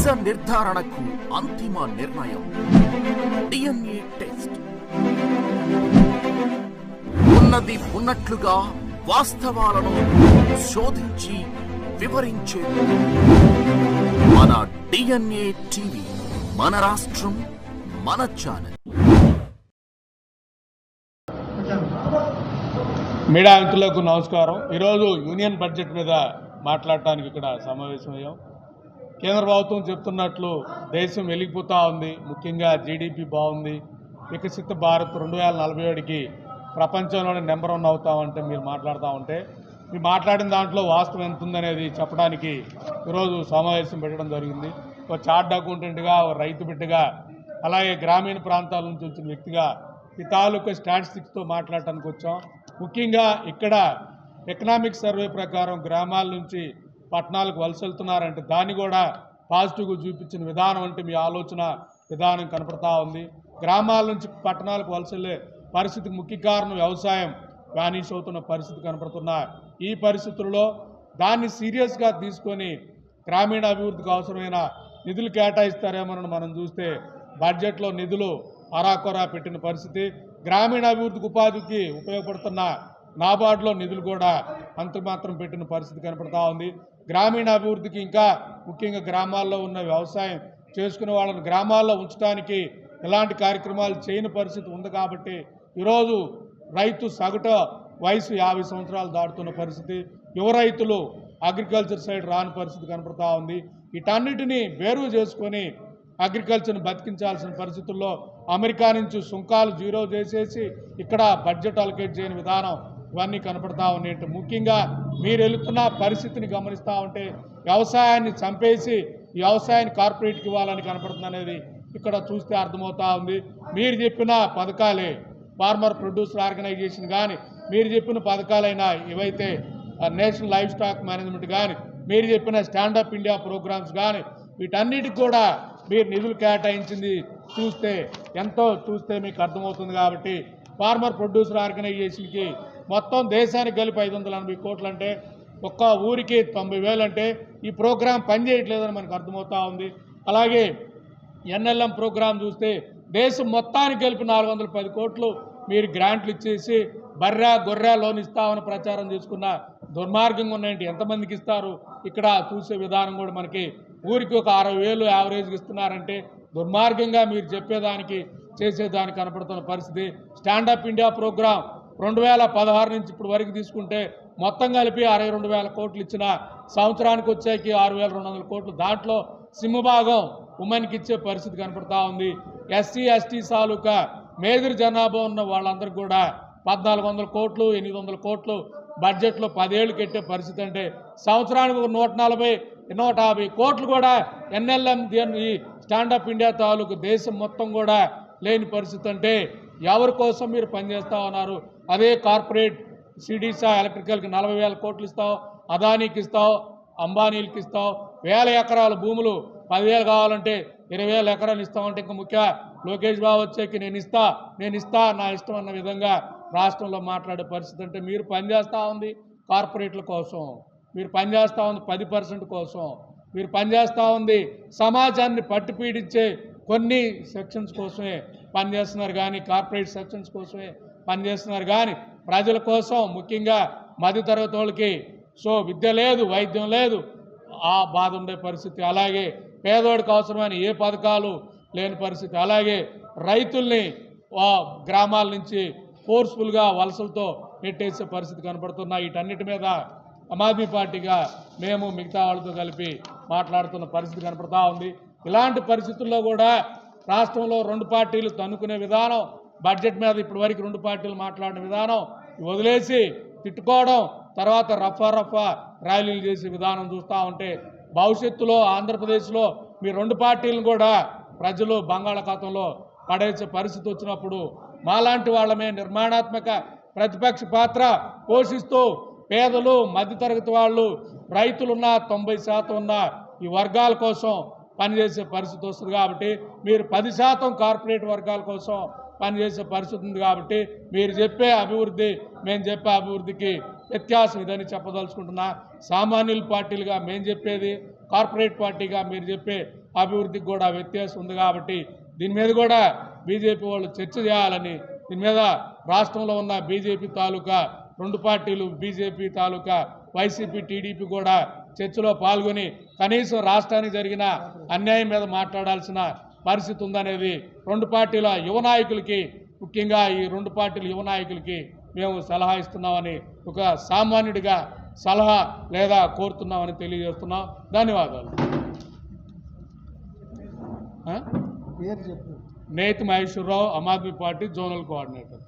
నిజ నిర్ధారణకు అంతిమ నిర్ణయం DNA టెస్ట్. ఉన్నది ఉన్నట్లుగా వాస్తవాలను శోధించి వివరించే మన DNA టీవీ, మన రాష్ట్రం, మన ఛానల్. మీడియా మిత్రులకు నమస్కారం. ఈరోజు యూనియన్ బడ్జెట్ మీద మాట్లాడటానికి ఇక్కడ సమావేశమయ్యాం. కేంద్ర ప్రభుత్వం చెప్తున్నట్లు దేశం వెలిగిపోతూ ఉంది, ముఖ్యంగా జీడిపి బాగుంది, వికసిత భారత్ 2047కి ప్రపంచంలోనే నెంబర్ 1 అవుతామంటే మీరు మాట్లాడుతూ ఉంటే మీరు మాట్లాడిన దాంట్లో వాస్తవం ఎంత ఉందనేది చెప్పడానికి ఈరోజు సమావేశం పెట్టడం జరిగింది. ఒక చార్ట్ అకౌంటెంట్గా, ఒక రైతు బిడ్డగా, అలాగే గ్రామీణ ప్రాంతాల నుంచి వచ్చిన వ్యక్తిగా ఈ తాలూకా స్టాటిస్టిక్స్తో మాట్లాడటానికి వచ్చాం. ముఖ్యంగా ఇక్కడ ఎకనామిక్ సర్వే ప్రకారం గ్రామాల నుంచి పట్టణాలకు వలస వెళ్తున్నారంటే దాన్ని కూడా పాజిటివ్గా చూపించిన విధానం అంటే మీ ఆలోచన విధానం కనపడతా ఉంది. గ్రామాల నుంచి పట్టణాలకు వలస వెళ్ళే పరిస్థితికి ముఖ్య కారణం వ్యవసాయం వ్యానిష్ అవుతున్న పరిస్థితి కనపడుతున్న ఈ పరిస్థితుల్లో దాన్ని సీరియస్గా తీసుకొని గ్రామీణ అభివృద్ధికి అవసరమైన నిధులు కేటాయిస్తారేమోనని మనం చూస్తే బడ్జెట్లో నిధులు అరాకొరా పెట్టిన పరిస్థితి. గ్రామీణ అభివృద్ధికి ఉపాధికి ఉపయోగపడుతున్న నాబార్డులో నిధులు కూడా అంతమాత్రం పెట్టిన పరిస్థితి కనపడతా ఉంది. గ్రామీణ అభివృద్ధికి ఇంకా ముఖ్యంగా గ్రామాల్లో ఉన్న వ్యవసాయం చేసుకునే వాళ్ళని గ్రామాల్లో ఉంచడానికి ఎలాంటి కార్యక్రమాలు చేయని పరిస్థితి ఉంది. కాబట్టి ఈరోజు రైతు సగటు వయసు 50 సంవత్సరాలు దాటుతున్న పరిస్థితి, యువ రైతులు అగ్రికల్చర్ సైడ్ రాని పరిస్థితి కనపడతా ఉంది. వీటన్నిటినీ బేరువు చేసుకొని అగ్రికల్చర్ని బతికించాల్సిన పరిస్థితుల్లో అమెరికా నుంచి సుంకాలు జీరో చేసేసి ఇక్కడ బడ్జెట్ అలొకేట్ చేయని విధానం ఇవన్నీ కనపడతా ఉన్నాయి. ముఖ్యంగా మీరు వెళుతున్న పరిస్థితిని గమనిస్తూ ఉంటే వ్యవసాయాన్ని చంపేసి ఈ వ్యవసాయాన్ని కార్పొరేట్కి ఇవ్వాలని కనపడుతుంది అనేది ఇక్కడ చూస్తే అర్థమవుతా ఉంది. మీరు చెప్పిన పథకాలే ఫార్మర్ ప్రొడ్యూసర్ ఆర్గనైజేషన్ కానీ, మీరు చెప్పిన పథకాలైనా ఇవైతే నేషనల్ లైఫ్ స్టాక్ మేనేజ్మెంట్ కానీ, మీరు చెప్పిన స్టాండప్ ఇండియా ప్రోగ్రామ్స్ కానీ, వీటన్నిటికి కూడా మీరు నిధులు కేటాయించింది చూస్తే మీకు అర్థమవుతుంది. కాబట్టి ఫార్మర్ ప్రొడ్యూసర్ ఆర్గనైజేషన్కి మొత్తం దేశానికి కలిపి 580 కోట్లు అంటే ఒక్క ఊరికి 90,000 అంటే ఈ ప్రోగ్రాం పనిచేయట్లేదని మనకు అర్థమవుతా ఉంది. అలాగే NLM ప్రోగ్రాం చూస్తే దేశం మొత్తానికి కలిపి 410 కోట్లు మీరు గ్రాంట్లు ఇచ్చేసి బర్రా గొర్రె లోన్ ఇస్తామని ప్రచారం చేసుకున్న దుర్మార్గంగా ఉన్నాయంటే ఎంతమందికి ఇస్తారు? ఇక్కడ చూసే విధానం కూడా మనకి ఊరికి ఒక 60,000 యావరేజ్కి ఇస్తున్నారంటే దుర్మార్గంగా మీరు చెప్పేదానికి చేసేదానికి కనపడుతున్న పరిస్థితి. స్టాండప్ ఇండియా ప్రోగ్రాం 2016 నుంచి ఇప్పుడు వరకు తీసుకుంటే మొత్తం కలిపి 62,000 కోట్లు ఇచ్చిన సంవత్సరానికి వచ్చాకి 6,200 కోట్లు, దాంట్లో సింహభాగం ఉమెన్కి ఇచ్చే పరిస్థితి కనపడతా ఉంది. SC ST తాలూకా మేజర్ జనాభా ఉన్న వాళ్ళందరికీ కూడా 1,400 కోట్లు 800 కోట్లు బడ్జెట్లో 10 ఏళ్ళు కట్టే పరిస్థితి అంటే సంవత్సరానికి 140-150 కోట్లు కూడా NLM ఈ స్టాండప్ ఇండియా తాలూకు దేశం మొత్తం కూడా లేని పరిస్థితి అంటే ఎవరి కోసం మీరు పనిచేస్తూ ఉన్నారు? అదే కార్పొరేట్ సిడీసా ఎలక్ట్రికల్కి 40,000 కోట్లు ఇస్తావు, అదానీకి ఇస్తావు, అంబానీలకి ఇస్తావు, 1,000 ఎకరాల భూములు 10,000 కావాలంటే 20,000 ఎకరాలు ఇస్తామంటే ఇంకా ముఖ్య లోకేష్ బాబు వచ్చేకి నేను ఇస్తా నా ఇష్టం అన్న విధంగా రాష్ట్రంలో మాట్లాడే పరిస్థితి అంటే మీరు పనిచేస్తూ ఉంది కార్పొరేట్ల కోసం, మీరు పనిచేస్తూ ఉంది 10% కోసం, మీరు పనిచేస్తూ ఉంది సమాజాన్ని పట్టి పీడించే కొన్ని సెక్షన్స్ కోసమే పనిచేస్తున్నారు కానీ కార్పొరేట్ సెక్షన్స్ కోసమే పనిచేస్తున్నారు కానీ ప్రజల కోసం ముఖ్యంగా మధ్యతరగతి వాళ్ళకి విద్య లేదు, వైద్యం లేదు, ఆ బాధ ఉండే పరిస్థితి. అలాగే పేదోడికి అవసరమైన ఏ పథకాలు లేని పరిస్థితి. అలాగే రైతుల్ని గ్రామాల నుంచి ఫోర్స్ఫుల్గా వలసలతో నెట్టేసే పరిస్థితి కనపడుతున్నా. వీటన్నిటి మీద ఆమ్ ఆద్మీ పార్టీగా మేము మిగతా వాళ్ళతో కలిపి మాట్లాడుతున్న పరిస్థితి కనపడతా ఉంది. ఇలాంటి పరిస్థితుల్లో కూడా రాష్ట్రంలో 2 పార్టీలు తన్నుకునే విధానం, బడ్జెట్ మీద ఇప్పటి వరకు 2 పార్టీలు మాట్లాడిన విధానం వదిలేసి తిట్టుకోవడం, తర్వాత రఫా ర్యాలీలు చేసే విధానం చూస్తూ ఉంటే భవిష్యత్తులో ఆంధ్రప్రదేశ్లో మీ 2 పార్టీలను కూడా ప్రజలు బంగాళాఖాతంలో పడేసే పరిస్థితి వచ్చినప్పుడు మాలాంటి వాళ్ళమే నిర్మాణాత్మక ప్రతిపక్ష పాత్ర పోషిస్తూ పేదలు, మధ్యతరగతి వాళ్ళు, రైతులున్న 90% ఉన్న ఈ వర్గాల కోసం పనిచేసే పరిస్థితి వస్తుంది. కాబట్టి మీరు 10% కార్పొరేట్ వర్గాల కోసం పనిచేసే పరిస్థితి ఉంది. కాబట్టి మీరు చెప్పే అభివృద్ధి మేము చెప్పే అభివృద్ధికి వ్యత్యాసం ఇదని చెప్పదలుచుకుంటున్నా. సామాన్యుల పార్టీలుగా మేము చెప్పేది, కార్పొరేట్ పార్టీగా మీరు చెప్పే అభివృద్ధికి కూడా వ్యత్యాసం ఉంది కాబట్టి దీని మీద కూడా బీజేపీ వాళ్ళు చర్చ చేయాలని, దీని మీద రాష్ట్రంలో ఉన్న బీజేపీ తాలూకా 2 పార్టీలు, బీజేపీ తాలూకా వైసీపీ, టీడీపీ కూడా చర్చలో పాల్గొని కనీసం రాష్ట్రానికి జరిగిన అన్యాయం మీద మాట్లాడాల్సిన పరిస్థితి ఉందనేది 2 పార్టీల యువ నాయకులకి, ముఖ్యంగా ఈ 2 పార్టీల యువ నాయకులకి మేము సలహా ఇస్తున్నామని, ఒక సామాన్యుడిగా సలహా లేదా కోరుతున్నామని తెలియజేస్తున్నాం. ధన్యవాదాలు. నేతి Maheswararao, Aam Aadmi party zonal coordinator.